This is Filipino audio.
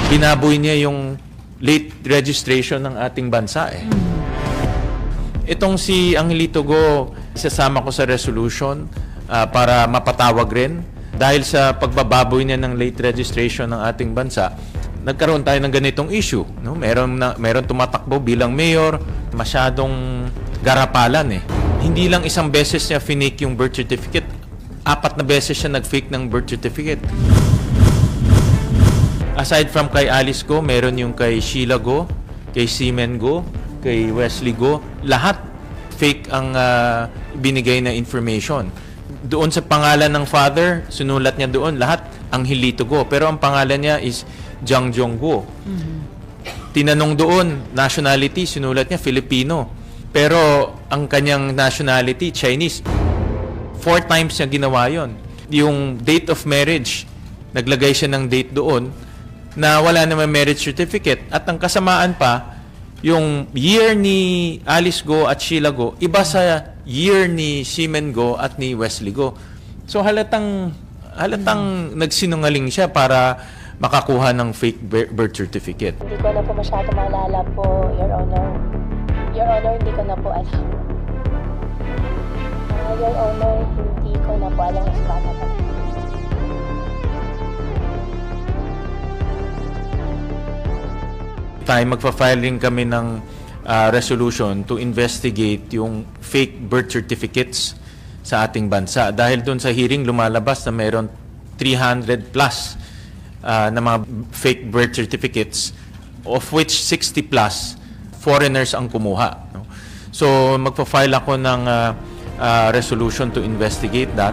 binaboy niya yung late registration ng ating bansa eh. Itong si Angelito Go, isasama ko sa resolution para mapatawag rin. Dahil sa pagbababoy niya ng late registration ng ating bansa, nagkaroon tayo ng ganitong issue. No? Meron tumatakbo bilang mayor, masyadong garapalan eh. Hindi lang isang beses niya finake yung birth certificate, 4 na beses siya nag-fake ng birth certificate. Aside from kay Alice Go, meron yung kay Sheila Go, kay Seaman Go, kay Wesley Go, lahat fake ang binigay na information. Doon sa pangalan ng father, sinulat niya doon, lahat Angelito Go. Pero ang pangalan niya is Jiang Jong Go. Tinanong doon, nationality, sinulat niya Filipino. Pero ang kanyang nationality, Chinese. 4 times niya ginawa yon. Yung date of marriage, naglagay siya ng date doon na wala naman marriage certificate. At ang kasamaan pa, yung year ni Alice Go at Sheila Go, iba sa year ni Seaman Go at ni Wesley Go. So halatang nagsinungaling siya para makakuha ng fake birth certificate. Hindi ko na po masyado maalala po, Your Honor. Your Honor, hindi ko na po alam. Your Honor, hindi ko na po alam yung bata pa. Magpa-file rin kami ng resolution to investigate yung fake birth certificates sa ating bansa. Dahil doon sa hearing, lumalabas na mayroon 300 plus na mga fake birth certificates, of which 60 plus foreigners ang kumuha. No? So magpa-file ako ng resolution to investigate that.